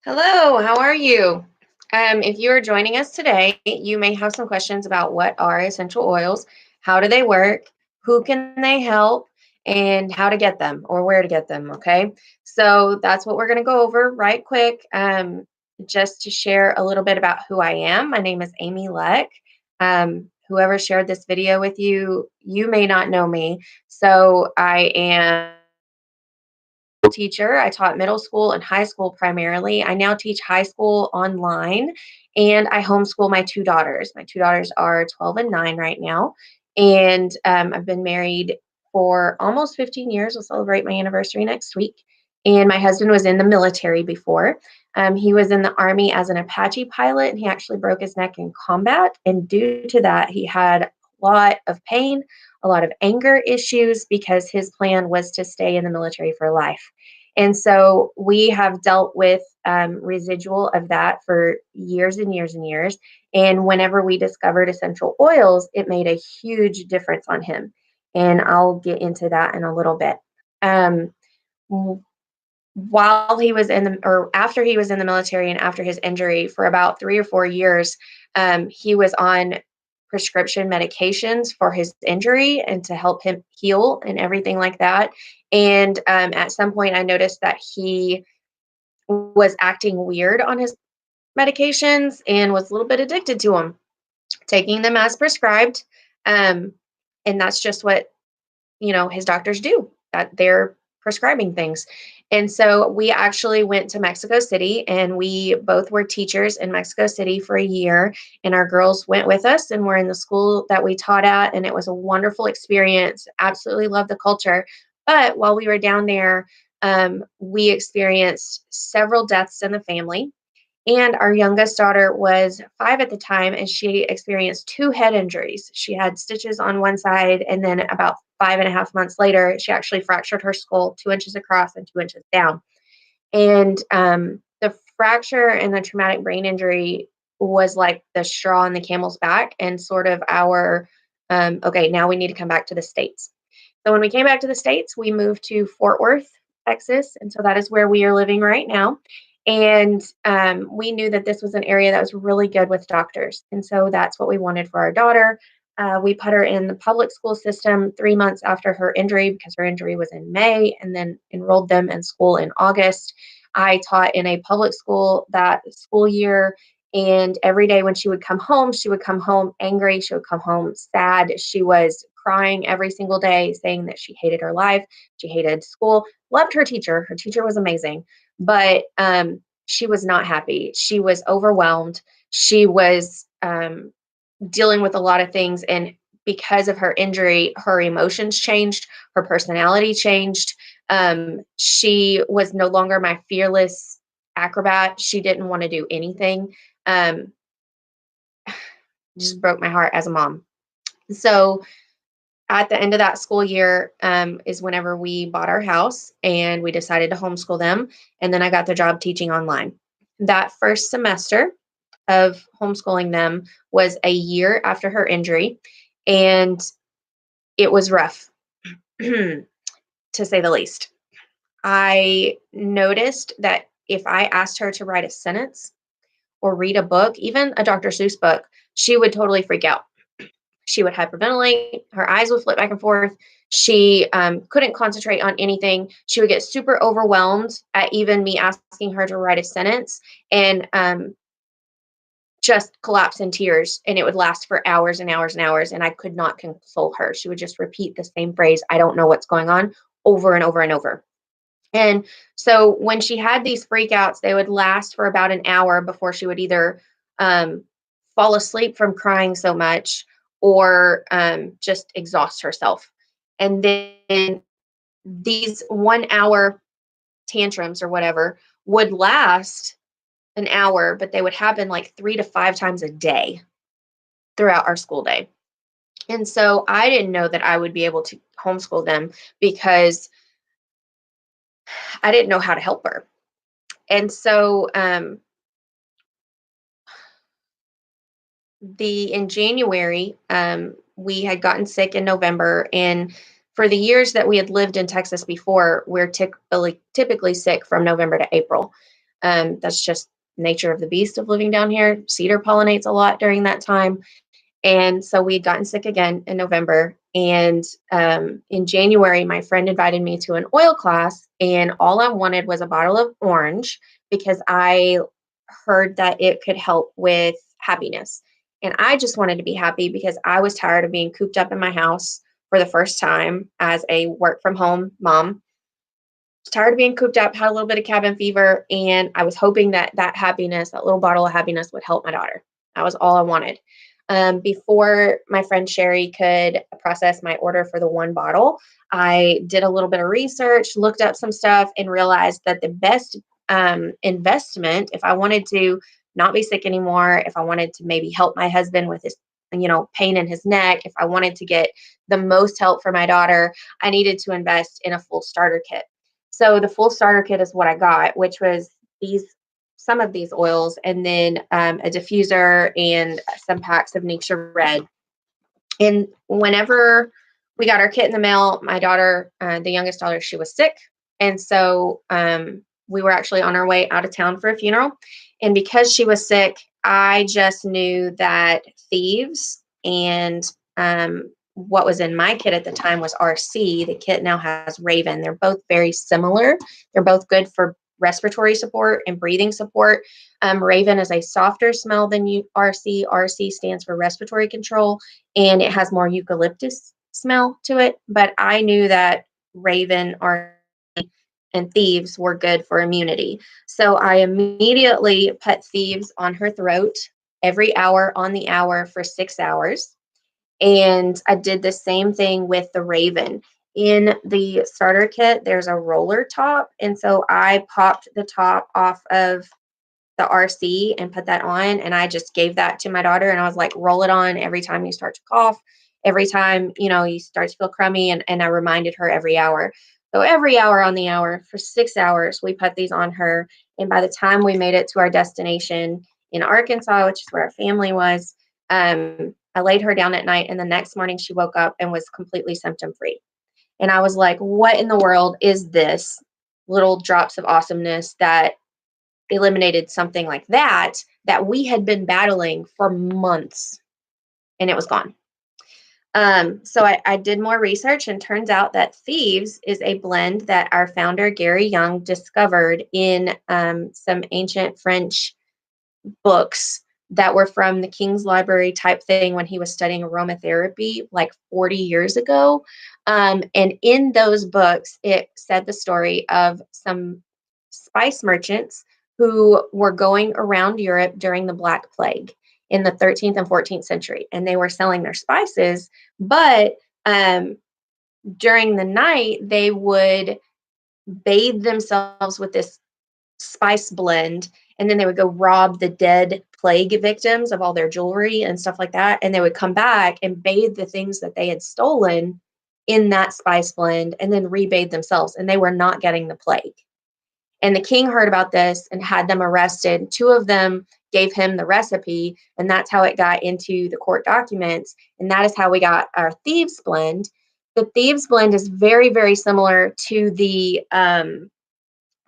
Hello, how are you? If you are joining us today, you may have some questions about what are essential oils, how do they work, who can they help, and how to get them or where to get them. Okay, so that's what we're going to go over right quick. Just to share a little bit about who I am. My name is Amy Leck. Whoever shared this video with you, you may not know me. So I am teacher. I taught middle school and high school primarily. I now teach high school online and I homeschool my two daughters. My two daughters are 12 and 9 right now. And I've been married for almost 15 years. We'll celebrate my anniversary next week. And my husband was in the military before. He was in the Army as an Apache pilot, and he actually broke his neck in combat. And due to that, he had a lot of pain, a lot of anger issues because his plan was to stay in the military for life. And so we have dealt with residual of that for years and years and years. And whenever we discovered essential oils, it made a huge difference on him. And I'll get into that in a little bit. Um, while he was in the, or after he was in the military and after his injury for about 3 or 4 years, he was on prescription medications for his injury and to help him heal and everything like that. And at some point, I noticed that he was acting weird on his medications and was a little bit addicted to them, taking them as prescribed. Um, and that's just what his doctors do, that they're prescribing things. And so we actually went to Mexico City and we both were teachers in Mexico City for a year. And our girls went with us and were in the school that we taught at. And it was a wonderful experience. Absolutely loved the culture. But while we were down there, we experienced several deaths in the family. And our youngest daughter was 5 at the time, and she experienced 2 head injuries. She had stitches on one side, and then about 5.5 months later, she actually fractured her skull 2 inches across and 2 inches down. And the fracture and the traumatic brain injury was like the straw on the camel's back, and sort of our okay, now we need to come back to the States. So when we came back to the States, we moved to Fort Worth, Texas. And so that is where we are living right now. And we knew that this was an area that was really good with doctors. And so that's what we wanted for our daughter. We put her in the public school system 3 months after her injury because her injury was in May, and then enrolled them in school in August. I taught in a public school that school year. And every day when she would come home angry. She would come home sad. She was crying every single day, saying that she hated her life. She hated school, loved her teacher. Her teacher was amazing, but she was not happy. She was overwhelmed. She was dealing with a lot of things. And because of her injury, her emotions changed, her personality changed. She was no longer my fearless acrobat. She didn't want to do anything. Um, just broke my heart as a mom. So at the end of that school year is whenever we bought our house and we decided to homeschool them. And then I got the job teaching online. That first semester of homeschooling them was a year after her injury. And it was rough, to say the least. I noticed that if I asked her to write a sentence or read a book, even a Dr. Seuss book, she would totally freak out. She would hyperventilate. Her eyes would flip back and forth. She couldn't concentrate on anything. She would get super overwhelmed at even me asking her to write a sentence and just collapse in tears. And it would last for hours and hours and hours. And I could not console her. She would just repeat the same phrase, I don't know what's going on, over and over and over. And so when she had these freakouts, they would last for about an hour before she would either um, fall asleep from crying so much or just exhaust herself. And then these 1 hour tantrums or whatever would last an hour, but they would happen like 3 to 5 times a day throughout our school day. And so I didn't know that I would be able to homeschool them because I didn't know how to help her. And so the in January, we had gotten sick in November, and for the years that we had lived in Texas before, we're typically sick from November to April. That's just nature of the beast of living down here. Cedar pollinates a lot during that time. And so we had gotten sick again in November. And in January, my friend invited me to an oil class, and all I wanted was a bottle of orange because I heard that it could help with happiness. And I just wanted to be happy because I was tired of being cooped up in my house for the first time as a work from home mom. Tired of being cooped up, had a little bit of cabin fever, and I was hoping that that happiness, that little bottle of happiness, would help my daughter. That was all I wanted. Before my friend Sherry could process my order for the one bottle, I did a little bit of research, looked up some stuff, and realized that the best investment, if I wanted to not be sick anymore, if I wanted to maybe help my husband with his, pain in his neck, if I wanted to get the most help for my daughter, I needed to invest in a full starter kit. So the full starter kit is what I got, which was these some of these oils, and then a diffuser and some packs of Nixia Red. And whenever we got our kit in the mail, my daughter, the youngest daughter, she was sick, and so we were actually on our way out of town for a funeral. And because she was sick, I just knew that Thieves and what was in my kit at the time was RC. The kit now has Raven. They're both very similar. They're both good for respiratory support and breathing support. Raven is a softer smell than RC. RC stands for respiratory control, and it has more eucalyptus smell to it. But I knew that Raven, RC, and Thieves were good for immunity. So I immediately put Thieves on her throat every hour on the hour for 6 hours. And I did the same thing with the Raven. In the starter kit, there's a roller top. And so I popped the top off of the RC and put that on. And I just gave that to my daughter. And I was like, roll it on every time you start to cough, every time, you start to feel crummy. And I reminded her every hour. So every hour on the hour for 6 hours, we put these on her. And by the time we made it to our destination in Arkansas, which is where our family was, I laid her down at night. And the next morning she woke up and was completely symptom free. And I was like, what in the world is this? Little drops of awesomeness that eliminated something like that we had been battling for months, and it was gone. So I did more research, and turns out that Thieves is a blend that our founder Gary Young discovered in some ancient French books that were from the King's Library type thing when he was studying aromatherapy like 40 years ago. And in those books, it said the story of some spice merchants who were going around Europe during the Black Plague in the 13th and 14th century. And they were selling their spices, but during the night, they would bathe themselves with this spice blend, and then they would go rob the dead plague victims of all their jewelry and stuff like that, and they would come back and bathe the things that they had stolen in that spice blend and then rebathe themselves, and they were not getting the plague. And the king heard about this and had them arrested. Two of them gave him the recipe, and that's how it got into the court documents, and that is how we got our Thieves blend. The Thieves blend is very, very similar to the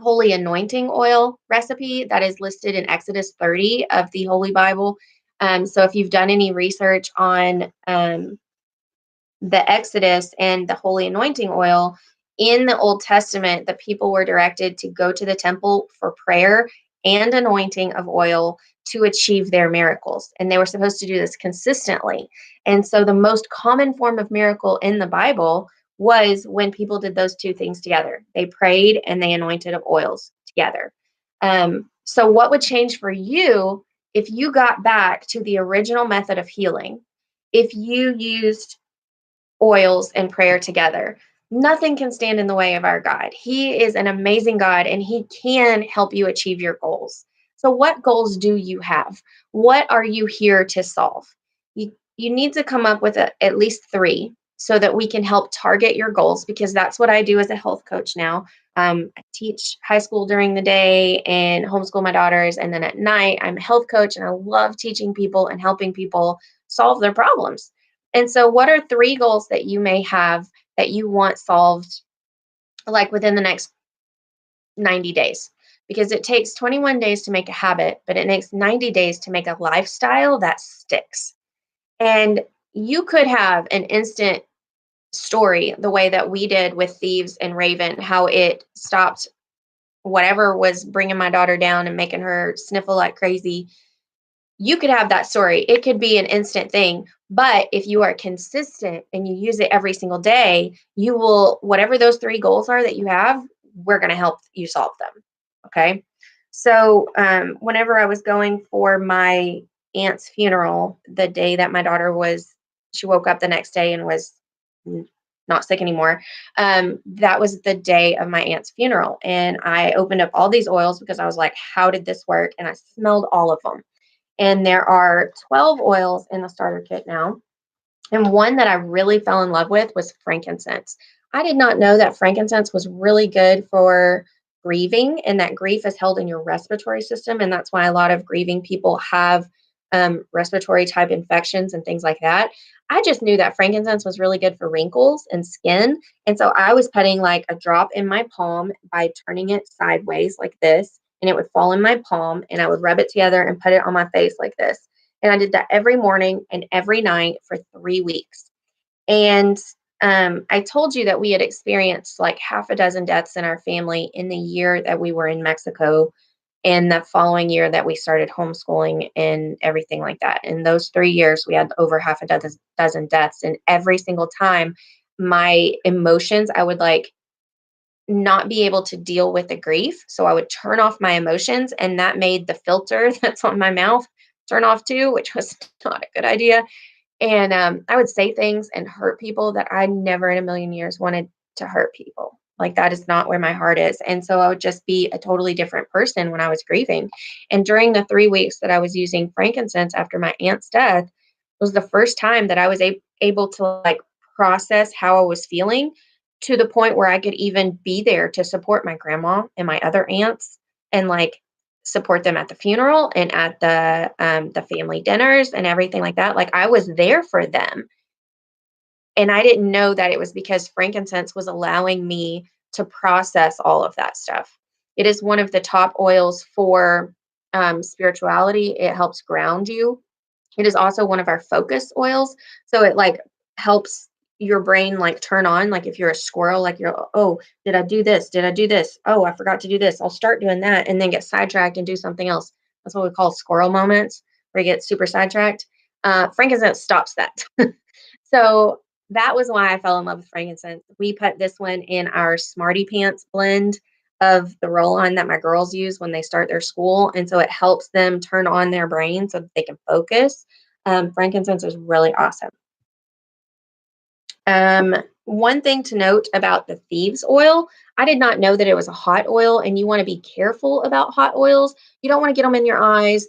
holy anointing oil recipe that is listed in Exodus 30 of the Holy Bible. So if you've done any research on the Exodus and the holy anointing oil, in the Old Testament, the people were directed to go to the temple for prayer and anointing of oil to achieve their miracles. And they were supposed to do this consistently. And so the most common form of miracle in the Bible was when people did those two things together. They prayed and they anointed of oils together. So what would change for you if you got back to the original method of healing? If you used oils and prayer together, nothing can stand in the way of our God. He is an amazing God, and he can help you achieve your goals. So what goals do you have? What are you here to solve? You need to come up with at least 3 so that we can help target your goals, because that's what I do as a health coach now. I teach high school during the day and homeschool my daughters. And then at night, I'm a health coach, and I love teaching people and helping people solve their problems. And so what are 3 goals that you may have that you want solved like within the next 90 days? because it takes 21 days to make a habit, but it takes 90 days to make a lifestyle that sticks. And you could have an instant story the way that we did with Thieves and Raven, how it stopped whatever was bringing my daughter down and making her sniffle like crazy. You could have that story. It could be an instant thing, but if you are consistent and you use it every single day, you will, whatever those three goals are that you have, we're going to help you solve them. Okay. So, whenever I was going for my aunt's funeral, the day that my daughter was, she woke up the next day and was not sick anymore. That was the day of my aunt's funeral. And I opened up all these oils because I was like, how did this work? And I smelled all of them. And there are 12 oils in the starter kit now. And one that I really fell in love with was frankincense. I did not know that frankincense was really good for grieving, and that grief is held in your respiratory system. And that's why a lot of grieving people have respiratory type infections and things like that. I just knew that frankincense was really good for wrinkles and skin. And so I was putting like a drop in my palm by turning it sideways like this, and it would fall in my palm, and I would rub it together and put it on my face like this. And I did that every morning and every night for 3 weeks. And I told you that we had experienced like half a dozen deaths in our family in the year that we were in Mexico, and the following year that we started homeschooling and everything like that. In those 3 years, we had over half a dozen deaths. And every single time, my emotions, I would like not be able to deal with the grief. So I would turn off my emotions, and that made the filter that's on my mouth turn off too, which was not a good idea. And I would say things and hurt people that I never in a million years wanted to hurt people. Like that is not where my heart is. And so I would just be a totally different person when I was grieving. And during the 3 weeks that I was using frankincense after my aunt's death was the first time that I was able to like process how I was feeling to the point where I could even be there to support my grandma and my other aunts and like support them at the funeral and at the family dinners and everything like that. Like I was there for them. And I didn't know that it was because frankincense was allowing me to process all of that stuff. It is one of the top oils for spirituality. It helps ground you. It is also one of our focus oils. So it like helps your brain like turn on. Like if you're a squirrel, like you're, oh, did I do this? Did I do this? Oh, I forgot to do this. I'll start doing that and then get sidetracked and do something else. That's what we call squirrel moments, where you get super sidetracked. Frankincense stops that. So that was why I fell in love with frankincense. We put this one in our Smarty Pants blend of the roll-on that my girls use when they start their school, and so it helps them turn on their brain so that they can focus. Frankincense is really awesome. One thing to note about the thieves oil, I did not know that it was a hot oil, and you want to be careful about hot oils. You don't want to get them in your eyes.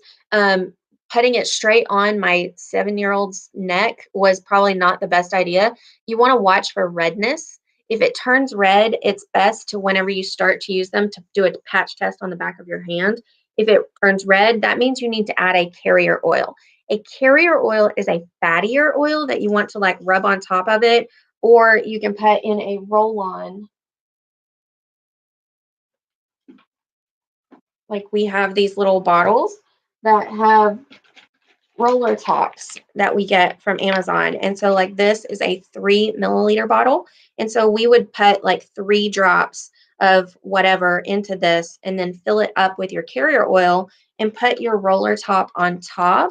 Putting it straight on my 7-year-old's neck was probably not the best idea. You want to watch for redness. If it turns red, it's best to, whenever you start to use them, to do a patch test on the back of your hand. If it turns red, that means you need to add a carrier oil. A carrier oil is a fattier oil that you want to like rub on top of it, or you can put in a roll on. Like we have these little bottles that have roller tops that we get from Amazon. And so, like, this is a 3 milliliter bottle. And so, we would put like 3 drops of whatever into this and then fill it up with your carrier oil and put your roller top on top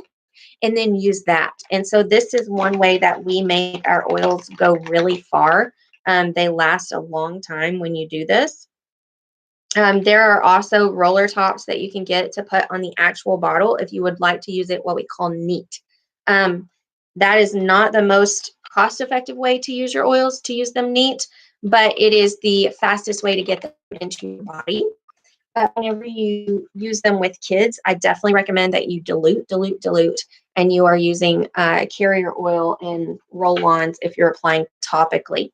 and then use that. And so this is one way that we make our oils go really far. They last a long time when you do this. There are also roller tops that you can get to put on the actual bottle if you would like to use it what we call neat. Um, that is not the most cost effective way to use your oils, to use them neat, but it is the fastest way to get them into your body. Whenever you use them with kids, I definitely recommend that you dilute, and you are using carrier oil and roll-ons if you're applying topically.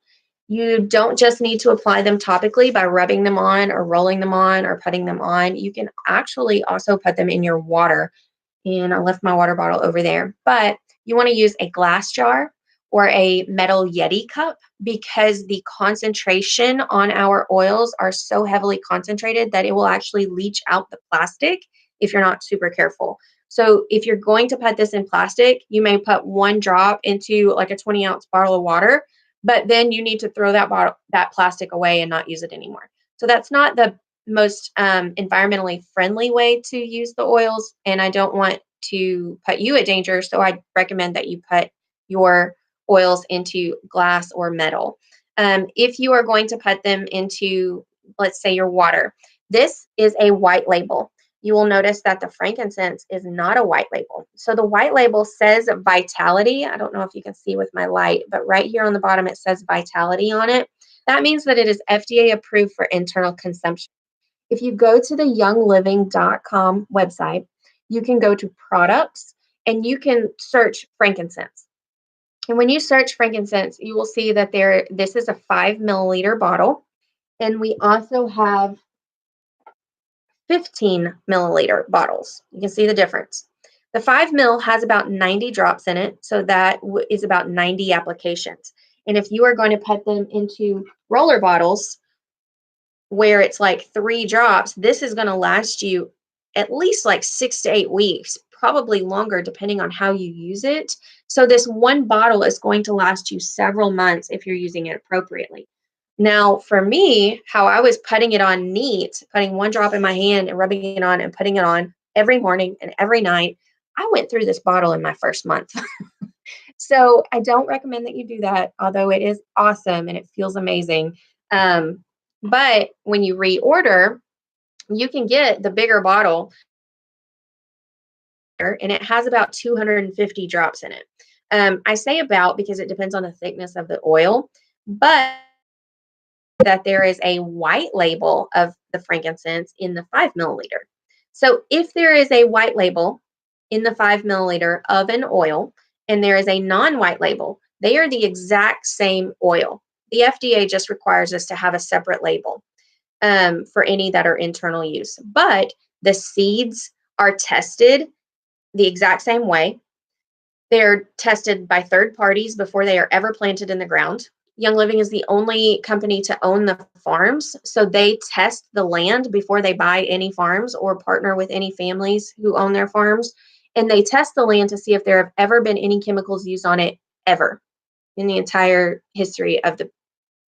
You don't just need to apply them topically by rubbing them on or rolling them on or putting them on. You can actually also put them in your water. And I left my water bottle over there. But you want to use a glass jar or a metal Yeti cup because the concentration on our oils are so heavily concentrated that it will actually leach out the plastic if you're not super careful. So if you're going to put this in plastic, you may put one drop into like a 20-ounce bottle of water, but then you need to throw that plastic away and not use it anymore. So that's not the most environmentally friendly way to use the oils, and I don't want to put you at danger. So I recommend that you put your oils into glass or metal. If you are going to put them into, let's say, your water, this is a white label. You will notice that the frankincense is not a white label. So the white label says vitality. I don't know if you can see with my light, but right here on the bottom it says vitality on it. That means that it is FDA approved for internal consumption. If you go to the youngliving.com website, you can go to products and you can search frankincense. And when you search frankincense, you will see that this is a 5 milliliter bottle. And we also have 15 milliliter bottles. You can see the difference. The 5 mil has about 90 drops in it, so that is about 90 applications. And if you are going to put them into roller bottles where it's like 3 drops, this is going to last you at least like 6 to 8 weeks, probably longer depending on how you use it. So this one bottle is going to last you several months if you're using it appropriately. Now, for me, how I was putting it on neat, putting one drop in my hand and rubbing it on and putting it on every morning and every night, I went through this bottle in my first month. So I don't recommend that you do that, although it is awesome and it feels amazing. But when you reorder, you can get the bigger bottle and it has about 250 drops in it. I say about because it depends on the thickness of the oil, but that there is a white label of the frankincense in the 5 milliliter. So if there is a white label in the 5 milliliter of an oil and there is a non-white label, they are the exact same oil. The FDA just requires us to have a separate label for any that are internal use. But the seeds are tested the exact same way. They're tested by third parties before they are ever planted in the ground. Young Living is the only company to own the farms, so they test the land before they buy any farms or partner with any families who own their farms. And they test the land to see if there have ever been any chemicals used on it ever in the entire history of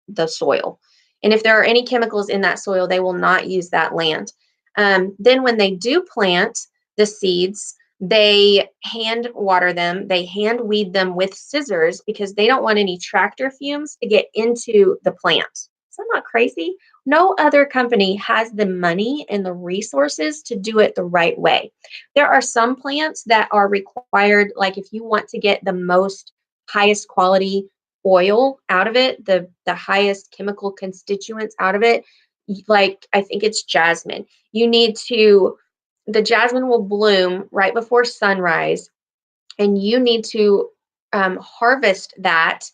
the soil. And if there are any chemicals in that soil, they will not use that land. Then when they do plant the seeds, they hand water them, they hand weed them with scissors because they don't want any tractor fumes to get into the plant. Is that not crazy? No other company has the money and the resources to do it the right way. There are some plants that are required, like if you want to get the most highest quality oil out of it, the highest chemical constituents out of it, like I think it's jasmine. You need to the jasmine will bloom right before sunrise, and you need to harvest that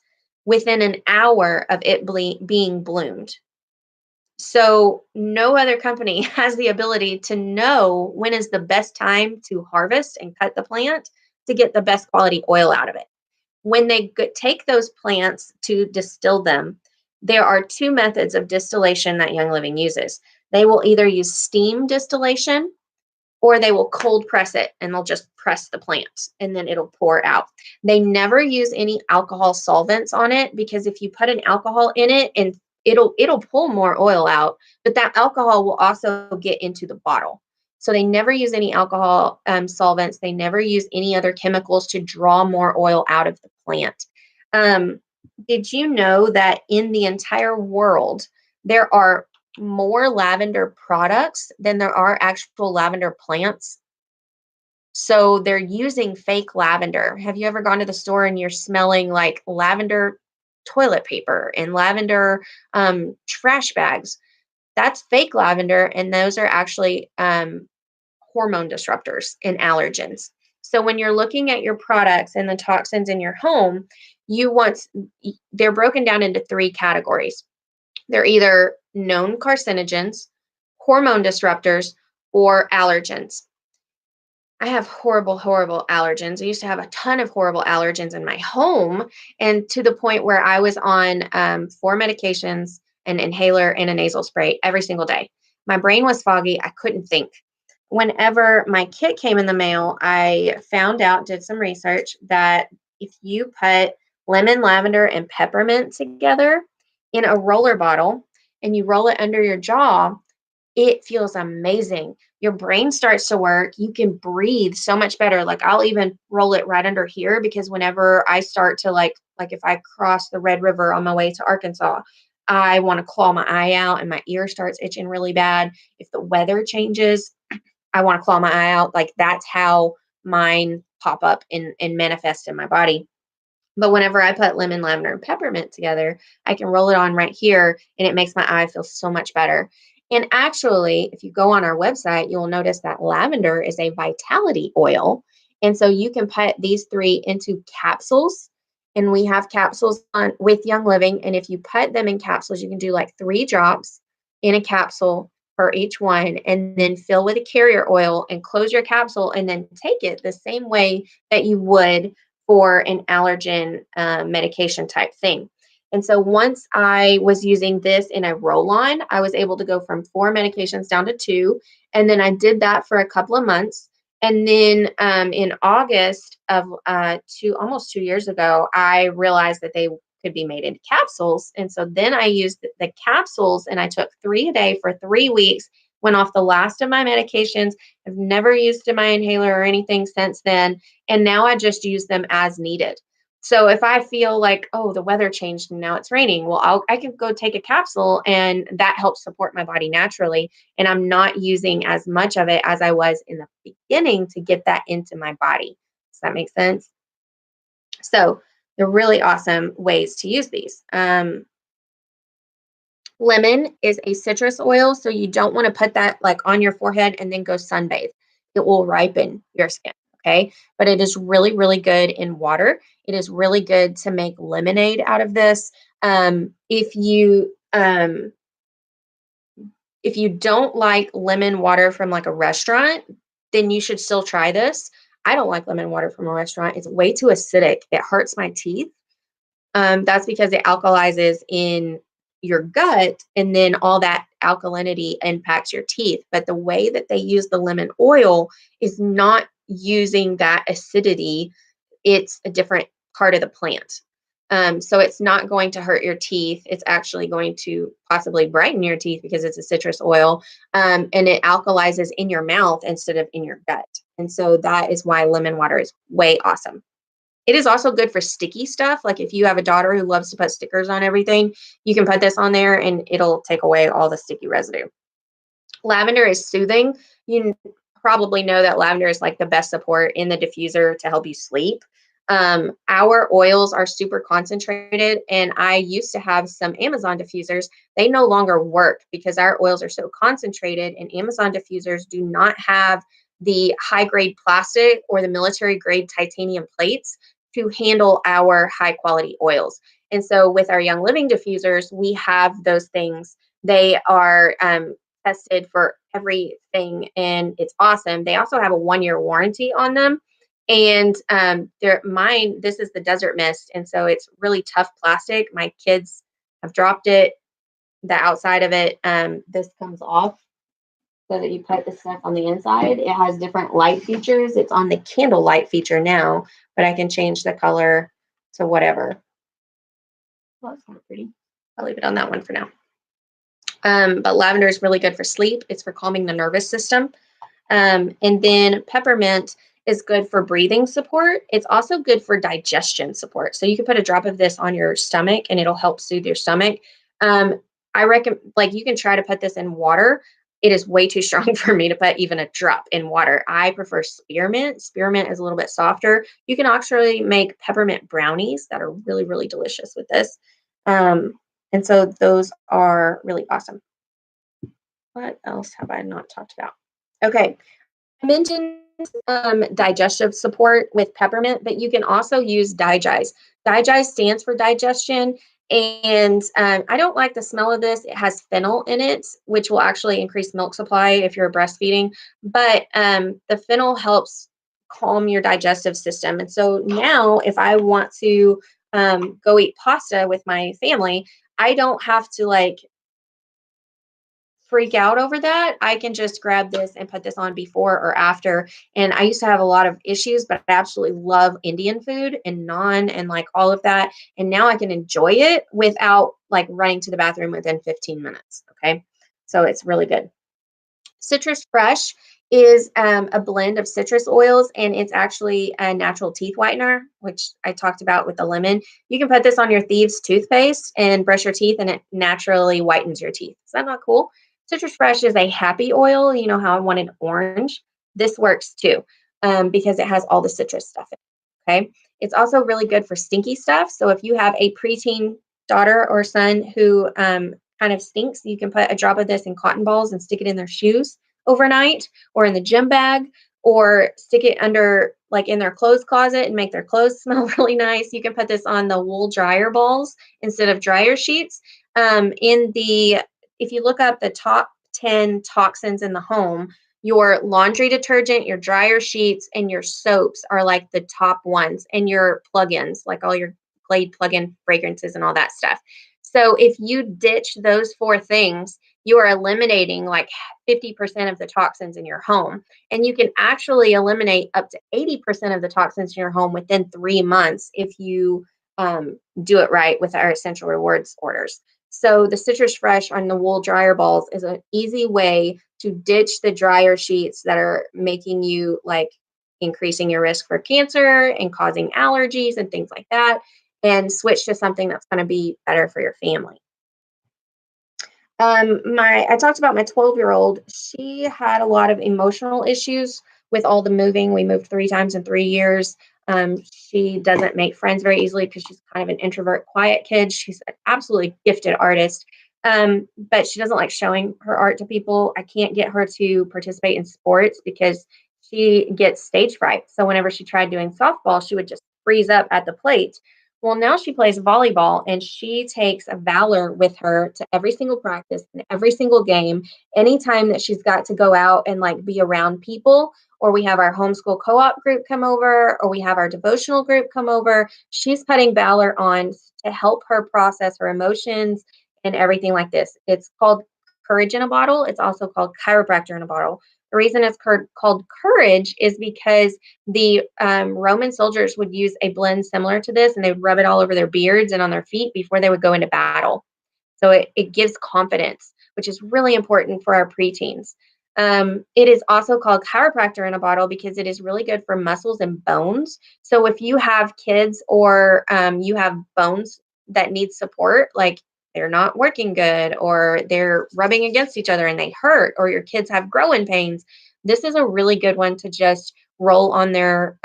within an hour of it being bloomed. So no other company has the ability to know when is the best time to harvest and cut the plant to get the best quality oil out of it. When they take those plants to distill them, there are 2 methods of distillation that Young Living uses. They will either use steam distillation or they will cold press it and they'll just press the plant and then it'll pour out. They never use any alcohol solvents on it because if you put an alcohol in it and it'll pull more oil out, but that alcohol will also get into the bottle. So they never use any alcohol solvents. They never use any other chemicals to draw more oil out of the plant. Did you know that in the entire world, there are more lavender products than there are actual lavender plants? So they're using fake lavender. Have you ever gone to the store and you're smelling like lavender toilet paper and lavender trash bags? That's fake lavender, and those are actually hormone disruptors and allergens. So when you're looking at your products and the toxins in your home, they're broken down into 3 categories. They're either known carcinogens, hormone disruptors, or allergens. I have horrible, horrible allergens. I used to have a ton of horrible allergens in my home, and to the point where I was on 4 medications, an inhaler, and a nasal spray every single day. My brain was foggy. I couldn't think. Whenever my kit came in the mail, I found out, did some research, that if you put lemon, lavender, and peppermint together in a roller bottle and you roll it under your jaw, it feels amazing. Your brain starts to work. You can breathe so much better. Like I'll even roll it right under here because whenever I start to like if I cross the Red River on my way to Arkansas, I want to claw my eye out and my ear starts itching really bad. If the weather changes, I want to claw my eye out. Like that's how mine pop up and manifest in my body. But whenever I put lemon, lavender, and peppermint together, I can roll it on right here and it makes my eye feel so much better. And actually, if you go on our website, you'll notice that lavender is a vitality oil. And so you can put these three into capsules. And we have capsules on with Young Living. And if you put them in capsules, you can do like 3 drops in a capsule for each one, and then fill with a carrier oil and close your capsule and then take it the same way that you would for an allergen medication type thing. And so once I was using this in a roll on, I was able to go from 4 medications down to 2. And then I did that for a couple of months. And then in August of almost 2 years ago, I realized that they could be made into capsules. And so then I used the capsules and I took 3 a day for 3 weeks, went off the last of my medications. I've never used my inhaler or anything since then. And now I just use them as needed. So if I feel like, oh, the weather changed and now it's raining, well, I can go take a capsule and that helps support my body naturally. And I'm not using as much of it as I was in the beginning to get that into my body. Does that make sense? So they're really awesome ways to use these. Lemon is a citrus oil, so you don't want to put that like on your forehead and then go sunbathe. It will ripen your skin, okay? But it is really, really good in water. It is really good to make lemonade out of this. If you don't like lemon water from like a restaurant, then you should still try this. I don't like lemon water from a restaurant. It's way too acidic. It hurts my teeth. That's because it alkalizes in your gut, and then all that alkalinity impacts your teeth. But the way that they use the lemon oil is not using that acidity, it's a different part of the plant. So it's not going to hurt your teeth. It's actually going to possibly brighten your teeth because it's a citrus oil, and it alkalizes in your mouth instead of in your gut. And so that is why lemon water is way awesome. It is also good for sticky stuff. Like if you have a daughter who loves to put stickers on everything, you can put this on there and it'll take away all the sticky residue. Lavender is soothing. You probably know that lavender is like the best support in the diffuser to help you sleep. Our oils are super concentrated, and I used to have some Amazon diffusers. They no longer work because our oils are so concentrated, and Amazon diffusers do not have the high grade plastic or the military grade titanium plates to handle our high quality oils. And so with our Young Living diffusers, we have those things. They are tested for everything and it's awesome. They also have a 1 year warranty on them. And this is the Desert Mist. And so it's really tough plastic. My kids have dropped it, the outside of it. This comes off so that you put the stuff on the inside. It has different light features. It's on the candle light feature now, but I can change the color to whatever. Well, that's kind of pretty. I'll leave it on that one for now. But lavender is really good for sleep. It's for calming the nervous system. And then peppermint is good for breathing support. It's also good for digestion support. So you can put a drop of this on your stomach and it'll help soothe your stomach. I recommend, like, you can try to put this in water. It is way too strong for me to put even a drop in water. I prefer spearmint. Spearmint is a little bit softer. You can actually make peppermint brownies that are really, really delicious with this. And so those are really awesome. What else have I not talked about? Okay, I mentioned digestive support with peppermint, but you can also use Digest. Digest stands for digestion, and I don't like the smell of this. It has fennel in it, which will actually increase milk supply if you're breastfeeding. But the fennel helps calm your digestive system. And so now, if I want to go eat pasta with my family, I don't have to like freak out over that. I can just grab this and put this on before or after. And I used to have a lot of issues, but I absolutely love Indian food and naan and like all of that. And now I can enjoy it without like running to the bathroom within 15 minutes. Okay. So it's really good. Citrus Fresh is a blend of citrus oils, and it's actually a natural teeth whitener, which I talked about with the lemon. You can put this on your Thieves toothpaste and brush your teeth, and it naturally whitens your teeth. Is that not cool? Citrus Fresh is a happy oil. You know how I wanted orange? This works too, because it has all the citrus stuff in it. Okay. It's also really good for stinky stuff. So if you have a preteen daughter or son who kind of stinks, you can put a drop of this in cotton balls and stick it in their shoes overnight or in the gym bag or stick it under like in their clothes closet and make their clothes smell really nice. You can put this on the wool dryer balls instead of dryer sheets. In the If you look up the top 10 toxins in the home, your laundry detergent, your dryer sheets, and your soaps are like the top ones, and your plugins, like all your Glade plug-in fragrances and all that stuff. So if you ditch those four things, you are eliminating like 50% of the toxins in your home. And you can actually eliminate up to 80% of the toxins in your home within 3 months if you do it right with our Essential Rewards orders. So the Citrus Fresh on the wool dryer balls is an easy way to ditch the dryer sheets that are making you like increasing your risk for cancer and causing allergies and things like that, and switch to something that's going to be better for your family. My I talked about my 12-year-old. She had a lot of emotional issues with all the moving. We moved 3 times in 3 years. She doesn't make friends very easily because she's kind of an introvert, quiet kid. She's an absolutely gifted artist, but she doesn't like showing her art to people. I can't get her to participate in sports because she gets stage fright. So whenever she tried doing softball, she would just freeze up at the plate. Well, now she plays volleyball and she takes a Valor with her to every single practice and every single game. Anytime that she's got to go out and like be around people, or we have our homeschool co op group come over, or we have our devotional group come over, she's putting Valor on to help her process her emotions and everything like this. It's called Courage in a Bottle. It's also called Chiropractor in a Bottle. The reason it's called Courage is because the Roman soldiers would use a blend similar to this, and they would rub it all over their beards and on their feet before they would go into battle. So it gives confidence, which is really important for our preteens. It is also called chiropractor in a bottle because it is really good for muscles and bones. So if you have kids or you have bones that need support, like they're not working good or they're rubbing against each other and they hurt, or your kids have growing pains, this is a really good one to just roll on their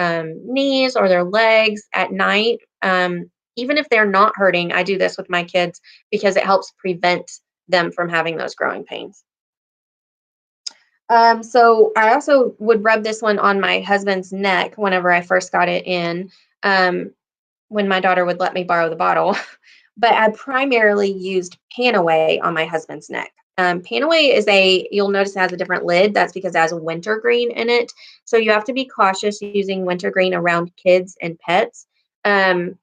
knees or their legs at night. Even if they're not hurting, I do this with my kids because it helps prevent them from having those growing pains. So I also would rub this one on my husband's neck whenever I first got it in, when my daughter would let me borrow the bottle. But I primarily used Panaway on my husband's neck. Panaway you'll notice it has a different lid. That's because it has wintergreen in it. So you have to be cautious using wintergreen around kids and pets. Um,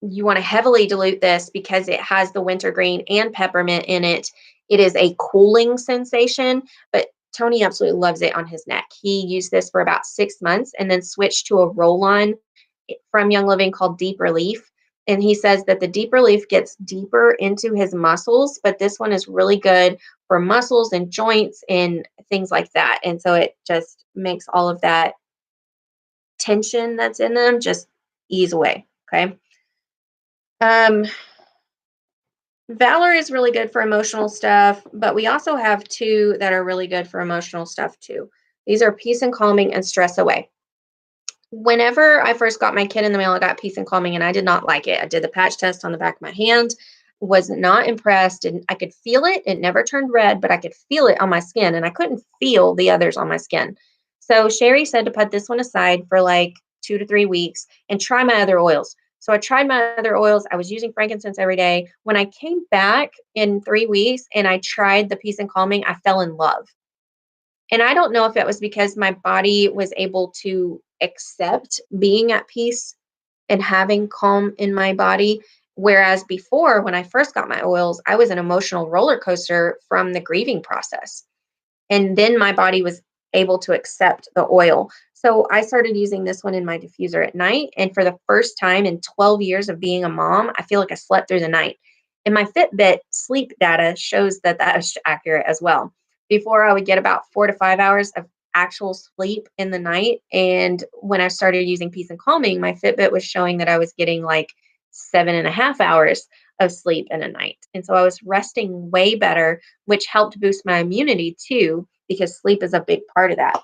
you want to heavily dilute this because it has the wintergreen and peppermint in it. It is a cooling sensation, but Tony absolutely loves it on his neck. He used this for about 6 months and then switched to a roll on from Young Living called Deep Relief. And he says that the Deep Relief gets deeper into his muscles, but this one is really good for muscles and joints and things like that. And so it just makes all of that tension that's in them just ease away. Okay. Um, Valor is really good for emotional stuff, but we also have two that are really good for emotional stuff too. These are Peace and Calming and Stress Away. Whenever I first got my kid in the mail, I got Peace and Calming and I did not like it. I did the patch test on the back of my hand, was not impressed, and I could feel it. It never turned red, but I could feel it on my skin and I couldn't feel the others on my skin. So Sherry said to put this one aside for like 2 to 3 weeks and try my other oils. So I tried my other oils. I was using frankincense every day. When I came back in 3 weeks and I tried the Peace and Calming, I fell in love. And I don't know if it was because my body was able to accept being at peace and having calm in my body. Whereas before, when I first got my oils, I was an emotional roller coaster from the grieving process. And then my body was able to accept the oil. So I started using this one in my diffuser at night. And for the first time in 12 years of being a mom, I feel like I slept through the night. And my Fitbit sleep data shows that that is accurate as well. Before, I would get about 4 to 5 hours of actual sleep in the night. And when I started using Peace and Calming, my Fitbit was showing that I was getting like 7.5 hours of sleep in a night. And so I was resting way better, which helped boost my immunity too, because sleep is a big part of that.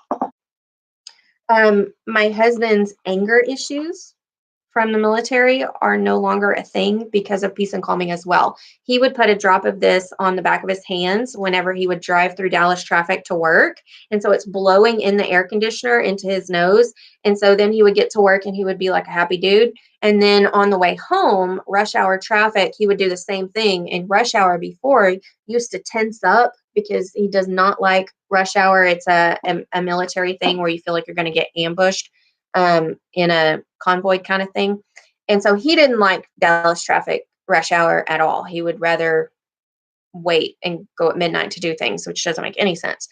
My husband's anger issues from the military are no longer a thing because of Peace and Calming as well. He would put a drop of this on the back of his hands whenever he would drive through Dallas traffic to work. And so it's blowing in the air conditioner into his nose. And so then he would get to work and he would be like a happy dude. And then on the way home, rush hour traffic, he would do the same thing. In rush hour before, he used to tense up because he does not like rush hour. It's a military thing where you feel like you're going to get ambushed in a convoy kind of thing. And so he didn't like Dallas traffic rush hour at all. He would rather wait and go at midnight to do things, which doesn't make any sense.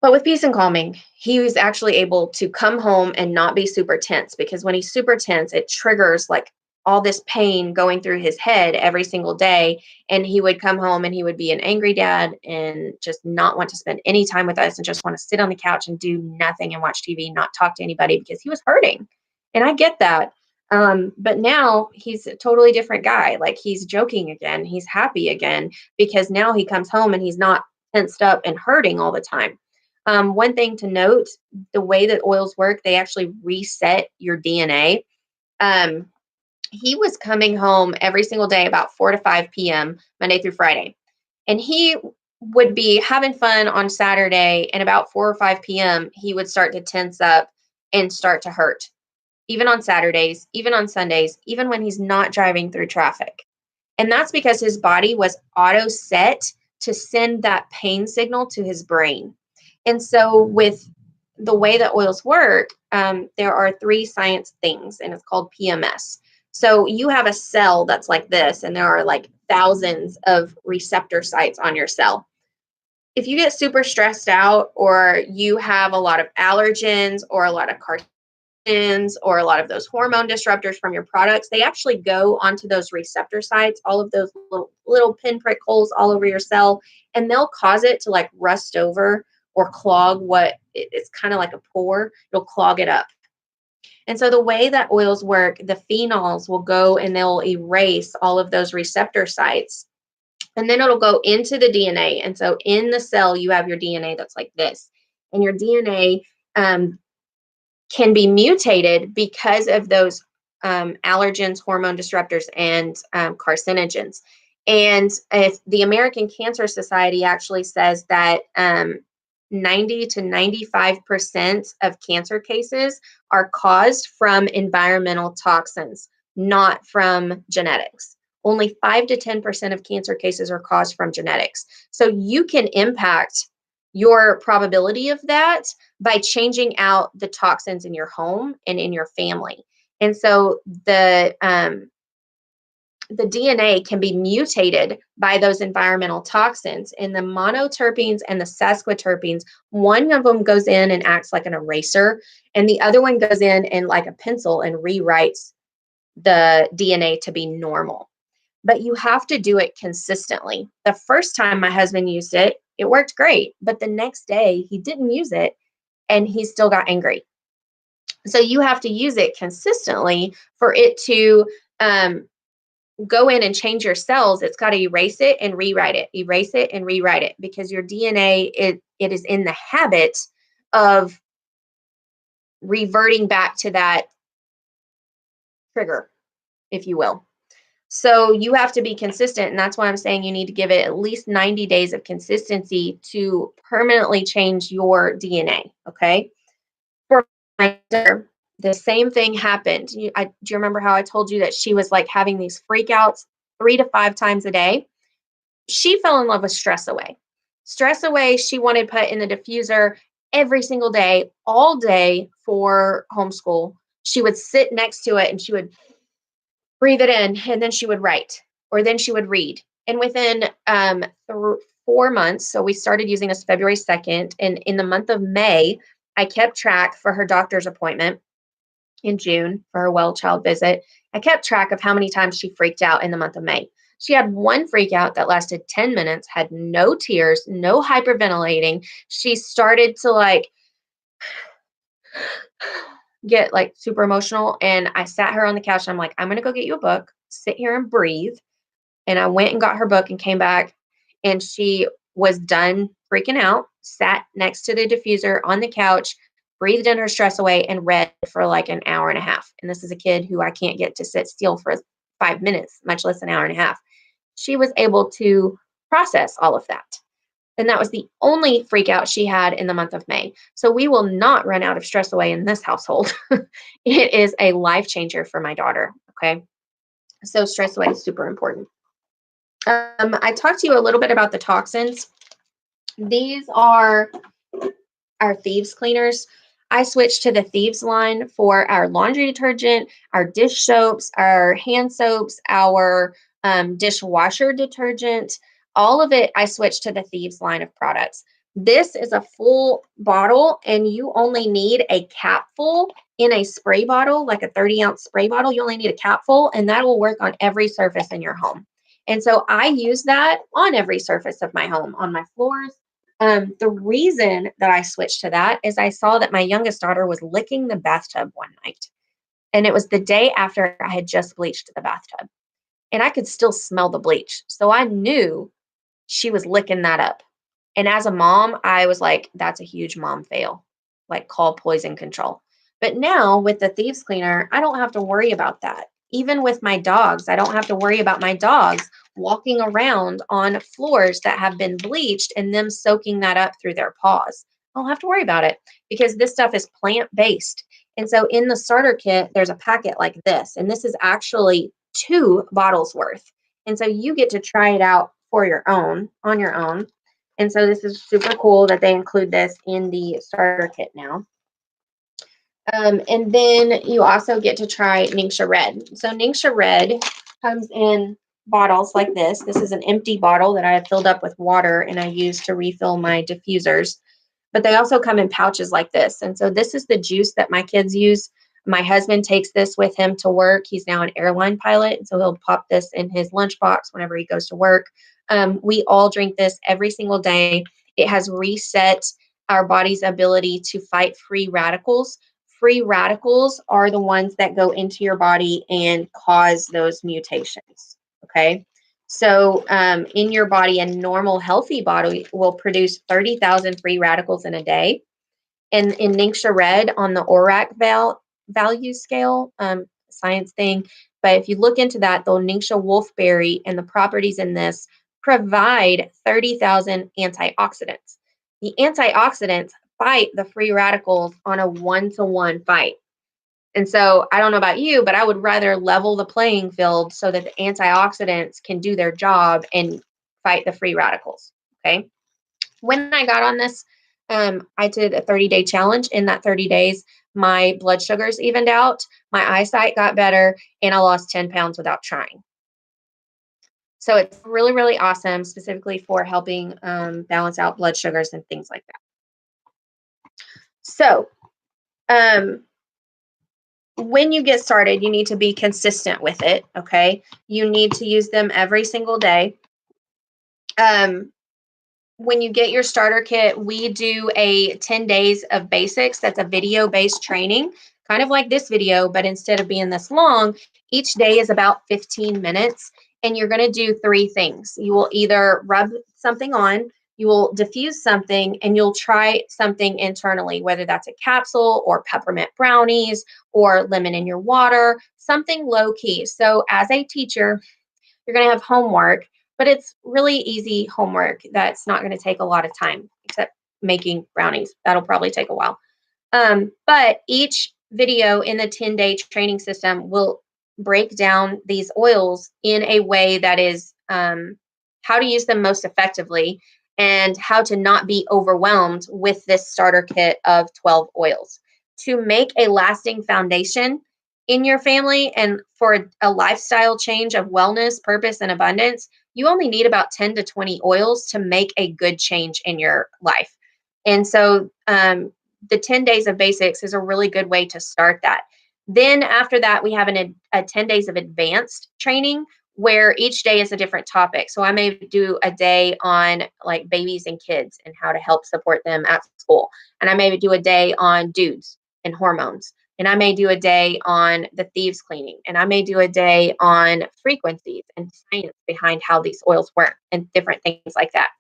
But with Peace and Calming, he was actually able to come home and not be super tense, because when he's super tense, it triggers like all this pain going through his head every single day. And he would come home and he would be an angry dad and just not want to spend any time with us and just want to sit on the couch and do nothing and watch TV, not talk to anybody, because he was hurting. And I get that. But now he's a totally different guy. Like, he's joking again. He's happy again because now he comes home and he's not tensed up and hurting all the time. One thing to note, the way that oils work, they actually reset your DNA. Um, he was coming home every single day about 4 to 5 p.m., Monday through Friday. And he would be having fun on Saturday, and about 4 or 5 p.m., he would start to tense up and start to hurt, even on Saturdays, even on Sundays, even when he's not driving through traffic. And that's because his body was auto set to send that pain signal to his brain. And so, with the way that oils work, there are three science things, and it's called PMS. So, you have a cell that's like this, and there are like thousands of receptor sites on your cell. If you get super stressed out, or you have a lot of allergens, or a lot of or a lot of those hormone disruptors from your products, they actually go onto those receptor sites, all of those little pinprick holes all over your cell, and they'll cause it to like rust over or clog it's kind of like a pore. It'll clog it up. And so the way that oils work, the phenols will go and they'll erase all of those receptor sites, and then it'll go into the DNA. And so in the cell, you have your DNA that's like this, and your DNA can be mutated because of those allergens, hormone disruptors, and carcinogens. And if the American Cancer Society actually says that 90 to 95% of cancer cases are caused from environmental toxins, not from genetics. Only 5 to 10% of cancer cases are caused from genetics. So you can impact your probability of that by changing out the toxins in your home and in your family. And so the DNA can be mutated by those environmental toxins. And the monoterpenes and the sesquiterpenes, one of them goes in and acts like an eraser, and the other one goes in and like a pencil and rewrites the DNA to be normal. But you have to do it consistently. The first time my husband used it, it worked great. But the next day, he didn't use it and he still got angry. So you have to use it consistently for it to go in and change your cells. It's got to erase it and rewrite it, erase it and rewrite it, because your DNA, it is in the habit of reverting back to that trigger, if you will. So you have to be consistent. And that's why I'm saying you need to give it at least 90 days of consistency to permanently change your DNA. Okay. For my daughter, the same thing happened. Do you remember how I told you that she was like having these freakouts 3 to 5 times a day? She fell in love with Stress Away. Stress Away, she wanted put in the diffuser every single day, all day for homeschool. She would sit next to it and she would breathe it in, and then she would write, or then she would read. And within 4 months, so we started using this February 2nd, and in the month of May, I kept track for her doctor's appointment in June for her well child visit. I kept track of how many times she freaked out in the month of May. She had one freak out that lasted 10 minutes, had no tears, no hyperventilating. She started to like get like super emotional. And I sat her on the couch and I'm like, I'm going to go get you a book, sit here and breathe. And I went and got her book and came back, and she was done freaking out, sat next to the diffuser on the couch, breathed in her stress away, and read for like an hour and a half. And this is a kid who I can't get to sit still for 5 minutes, much less an hour and a half. She was able to process all of that. And that was the only freak out she had in the month of May. So we will not run out of stress away in this household. It is a life changer for my daughter. Okay. So stress away is super important. I talked to you a little bit about the toxins. These are our Thieves cleaners. I switched to the Thieves line for our laundry detergent, our dish soaps, our hand soaps, our dishwasher detergent. All of it, I switched to the Thieves line of products. This is a full bottle, and you only need a capful in a spray bottle, like a 30-ounce spray bottle. You only need a capful, and that will work on every surface in your home. And so I use that on every surface of my home, on my floors. The reason that I switched to that is I saw that my youngest daughter was licking the bathtub one night. And it was the day after I had just bleached the bathtub. And I could still smell the bleach. So I knew she was licking that up. And as a mom, I was like, that's a huge mom fail. Like, call poison control. But now with the Thieves cleaner, I don't have to worry about that. Even with my dogs, I don't have to worry about my dogs walking around on floors that have been bleached and them soaking that up through their paws. I don't have to worry about it because this stuff is plant-based. And so in the starter kit, there's a packet like this, and this is actually 2 bottles worth. And so you get to try it out for your own, on your own. And so this is super cool that they include this in the starter kit now. And then you also get to try Ningxia Red. So Ningxia Red comes in bottles like this. This is an empty bottle that I have filled up with water and I use to refill my diffusers. But they also come in pouches like this. And so this is the juice that my kids use. My husband takes this with him to work. He's now an airline pilot, and so he'll pop this in his lunchbox whenever he goes to work. We all drink this every single day. It has reset our body's ability to fight free radicals. Free radicals are the ones that go into your body and cause those mutations. Okay. So in your body, a normal healthy body will produce 30,000 free radicals in a day. And in Ningxia Red on the ORAC value scale, science thing. But if you look into that, the Ningxia wolfberry and the properties in this provide 30,000 antioxidants. The antioxidants fight the free radicals on a one-to-one fight. And so I don't know about you, but I would rather level the playing field so that the antioxidants can do their job and fight the free radicals. Okay. When I got on this, I did a 30-day challenge. In that 30 days, my blood sugars evened out, my eyesight got better, and I lost 10 pounds without trying. So it's really, really awesome, specifically for helping balance out blood sugars and things like that. So, when you get started, you need to be consistent with it. Okay. You need to use them every single day. When you get your starter kit, we do a 10 days of basics. That's a video based training, kind of like this video, but instead of being this long, each day is about 15 minutes. And you're going to do 3 things. You will either rub something on, you will diffuse something, and you'll try something internally, whether that's a capsule or peppermint brownies or lemon in your water, something low key. So, as a teacher, you're going to have homework, but it's really easy homework that's not going to take a lot of time, except making brownies. That'll probably take a while. But each video in the 10-day training system will break down these oils in a way that is how to use them most effectively. and how to not be overwhelmed with this starter kit of 12 oils. To make a lasting foundation in your family and for a lifestyle change of wellness, purpose, and abundance, you only need about 10 to 20 oils to make a good change in your life. And so, the 10 days of basics is a really good way to start that. Then, after that, we have a 10 days of advanced training where each day is a different topic. So, I may do a day on like babies and kids and how to help support them at school. And I may do a day on dudes and hormones. And I may do a day on the thieves cleaning. And I may do a day on frequencies and science behind how these oils work and different things like that.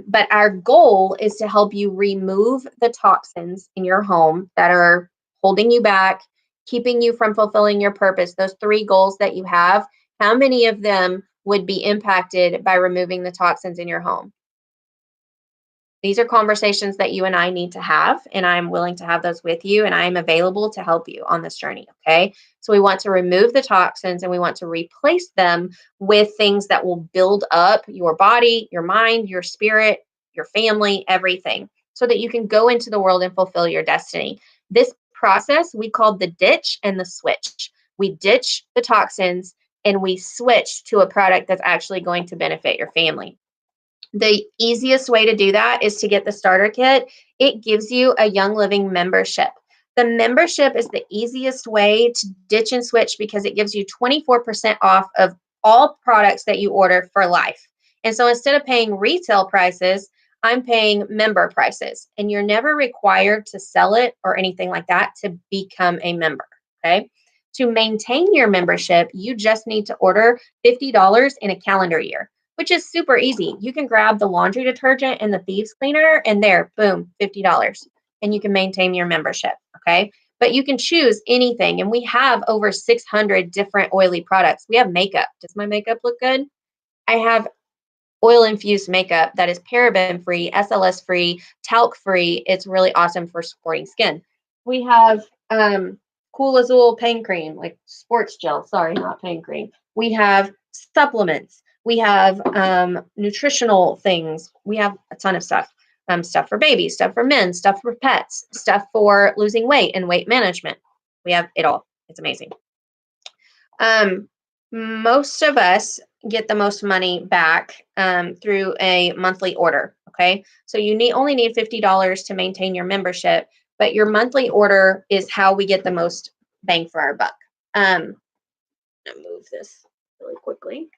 But our goal is to help you remove the toxins in your home that are holding you back, keeping you from fulfilling your purpose. Those three goals that you have, how many of them would be impacted by removing the toxins in your home? These are conversations that you and I need to have, and I'm willing to have those with you, and I am available to help you on this journey. Okay. So we want to remove the toxins and we want to replace them with things that will build up your body, your mind, your spirit, your family, everything, so that you can go into the world and fulfill your destiny. This process we call the ditch and the switch. We ditch the toxins and we switch to a product that's actually going to benefit your family. The easiest way to do that is to get the starter kit. It gives you a Young Living membership. The membership is the easiest way to ditch and switch because it gives you 24% off of all products that you order for life. And so instead of paying retail prices, I'm paying member prices. And you're never required to sell it or anything like that to become a member. Okay. To maintain your membership, you just need to order $50 in a calendar year, which is super easy. You can grab the laundry detergent and the thieves cleaner, and there, boom, $50. And you can maintain your membership. Okay. But you can choose anything. And we have over 600 different oily products. We have makeup. Does my makeup look good? I have oil infused makeup that is paraben free, SLS free, talc free. It's really awesome for supporting skin. We have Cool Azul pain cream, like sports gel. Sorry, not pain cream. We have supplements. We have nutritional things. We have a ton of stuff. Stuff for babies, stuff for men, stuff for pets, stuff for losing weight and weight management. We have it all. It's amazing. Um, Most of us get the most money back through a monthly order. Okay, so you only need $50 to maintain your membership, but your monthly order is how we get the most bang for our buck. I'm gonna move this really quickly.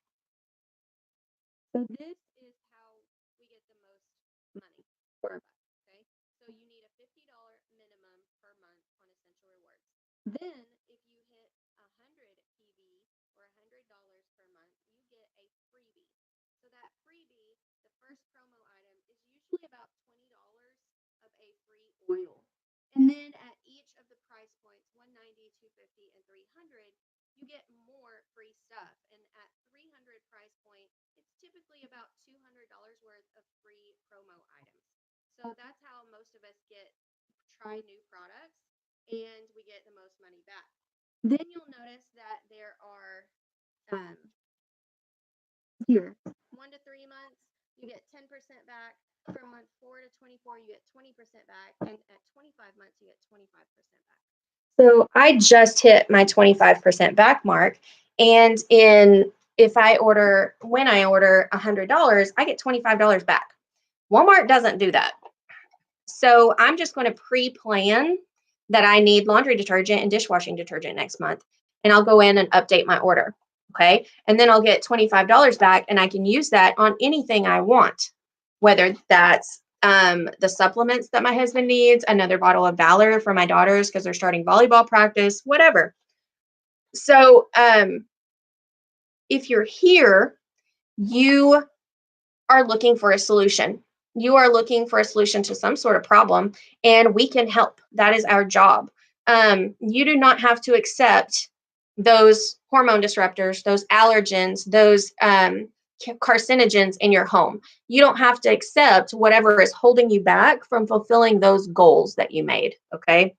So this is how we get the most money for our buck. Okay, so you need a $50 minimum per month on Essential Rewards. Then, if you hit 100 PV or $100 per month, you get a freebie. So that freebie, the first promo item, is usually about $20 of a free oil. And then at each of the price points, 190, 250, and 300, you get more free stuff. And at 300 price point, it's typically about $200 worth of free promo items. So that's how most of us try new products and we get the most money back. Then you'll notice that there are here 1 to 3 months, you get 10% back. From month 4 to 24, you get 20% back. And at 25 months, you get 25% back. So I just hit my 25% back mark. And when I order $100, I get $25 back. Walmart doesn't do that. So I'm just going to pre-plan that I need laundry detergent and dishwashing detergent next month. And I'll go in and update my order. Okay. And then I'll get $25 back and I can use that on anything I want, whether that's the supplements that my husband needs, another bottle of Valor for my daughters because they're starting volleyball practice, whatever. So if you're here, you are looking for a solution. You are looking for a solution to some sort of problem, and we can help. That is our job. You do not have to accept those hormone disruptors, those allergens, those carcinogens in your home. You don't have to accept whatever is holding you back from fulfilling those goals that you made. Okay.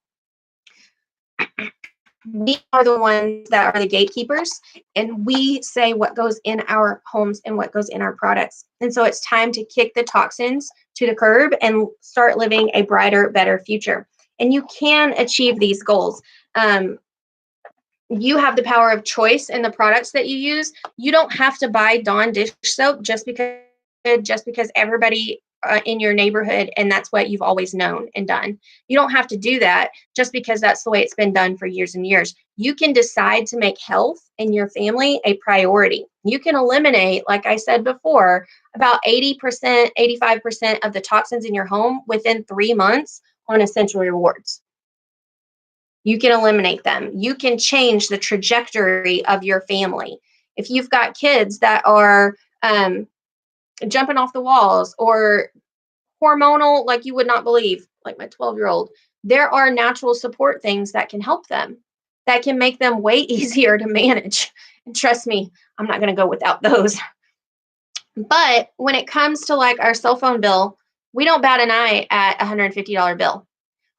We are the ones that are the gatekeepers, and we say what goes in our homes and what goes in our products. And so it's time to kick the toxins to the curb and start living a brighter, better future. And you can achieve these goals. You have the power of choice in the products that you use. You don't have to buy Dawn dish soap just because everybody in your neighborhood and that's what you've always known and done. You don't have to do that just because that's the way it's been done for years and years. You can decide to make health in your family a priority. You can eliminate, like I said before, about 80%, 85% of the toxins in your home within 3 months on Essential Rewards. You can eliminate them. You can change the trajectory of your family. If you've got kids that are jumping off the walls or hormonal, like you would not believe, like my 12-year-old, there are natural support things that can help them, that can make them way easier to manage. And trust me, I'm not going to go without those. But when it comes to like our cell phone bill, we don't bat an eye at a $150 bill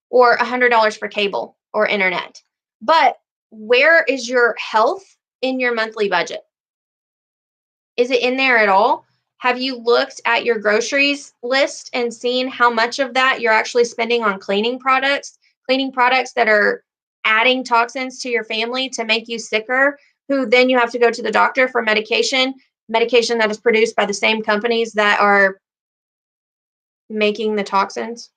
or $100 for cable or internet. But where is your health in your monthly budget? Is it in there at all? Have you looked at your groceries list and seen how much of that you're actually spending on cleaning products that are adding toxins to your family to make you sicker, who then you have to go to the doctor for medication that is produced by the same companies that are making the toxins?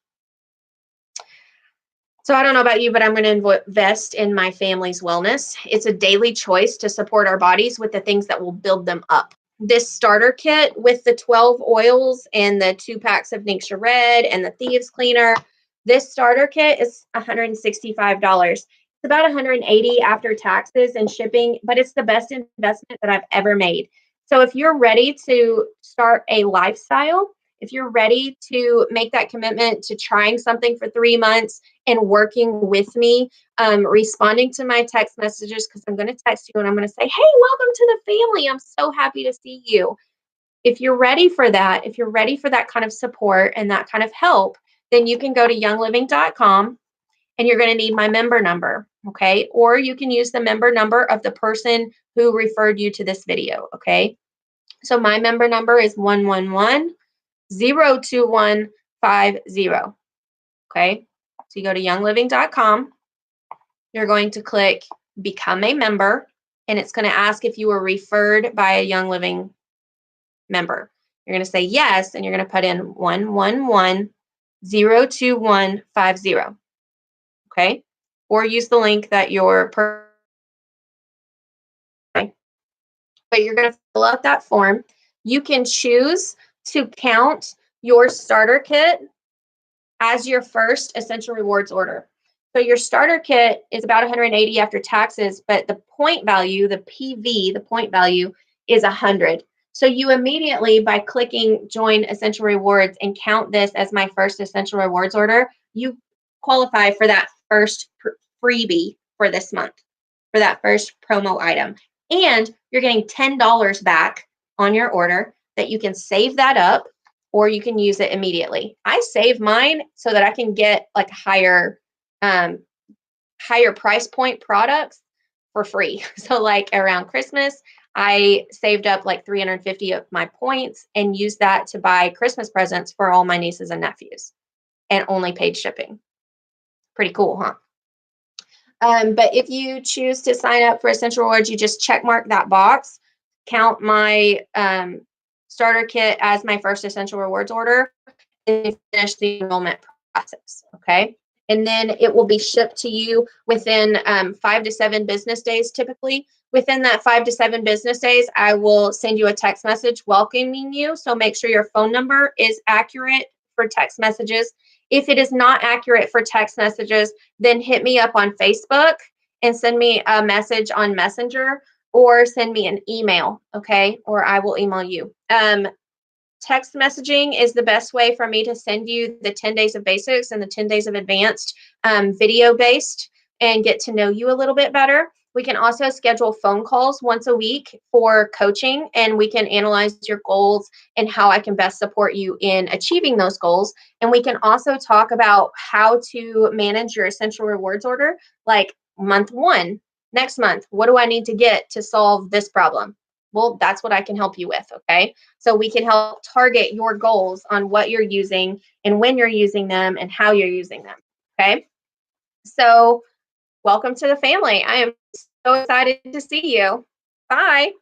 So I don't know about you, but I'm going to invest in my family's wellness. It's a daily choice to support our bodies with the things that will build them up. This starter kit with the 12 oils and the 2 packs of Ningxia Red and the Thieves Cleaner, this starter kit is $165. It's about $180 after taxes and shipping, but it's the best investment that I've ever made. So if you're ready to start a lifestyle, if you're ready to make that commitment to trying something for 3 months and working with me, responding to my text messages, because I'm going to text you and I'm going to say, hey, welcome to the family. I'm so happy to see you. If you're ready for that, if you're ready for that kind of support and that kind of help, then you can go to youngliving.com and you're going to need my member number. Okay. Or you can use the member number of the person who referred you to this video. Okay. So my member number is 111-02150. Okay. So you go to youngliving.com. You're going to click become a member, and it's going to ask if you were referred by a Young Living member. You're going to say yes, and you're going to put in 111-02150. Okay. Or use the link that okay. But you're going to fill out that form. You can choose to count your starter kit as your first Essential Rewards order. So your starter kit is about $180 after taxes, but the point value, the PV, the point value is $100. So you immediately, by clicking join Essential Rewards and count this as my first Essential Rewards order, you qualify for that first freebie for this month, for that first promo item. And you're getting $10 back on your order that you can save that up, or you can use it immediately. I save mine so that I can get like higher price point products for free. So like around Christmas, I saved up like 350 of my points and used that to buy Christmas presents for all my nieces and nephews and only paid shipping. Pretty cool, huh? But if you choose to sign up for Essential Rewards, you just check mark that box, count my starter kit as my first Essential Rewards order, and finish the enrollment process. Okay. And then it will be shipped to you within 5 to 7 business days, typically. Within that 5 to 7 business days, I will send you a text message welcoming you. So make sure your phone number is accurate for text messages. If it is not accurate for text messages, then hit me up on Facebook and send me a message on Messenger, or send me an email, okay? Or I will email you. Text messaging is the best way for me to send you the 10 days of basics and the 10 days of advanced video based and get to know you a little bit better. We can also schedule phone calls once a week for coaching, and we can analyze your goals and how I can best support you in achieving those goals. And we can also talk about how to manage your Essential Rewards order, like month one, next month, what do I need to get to solve this problem? Well, that's what I can help you with. Okay. So we can help target your goals on what you're using and when you're using them and how you're using them. Okay. So welcome to the family. I am so excited to see you. Bye.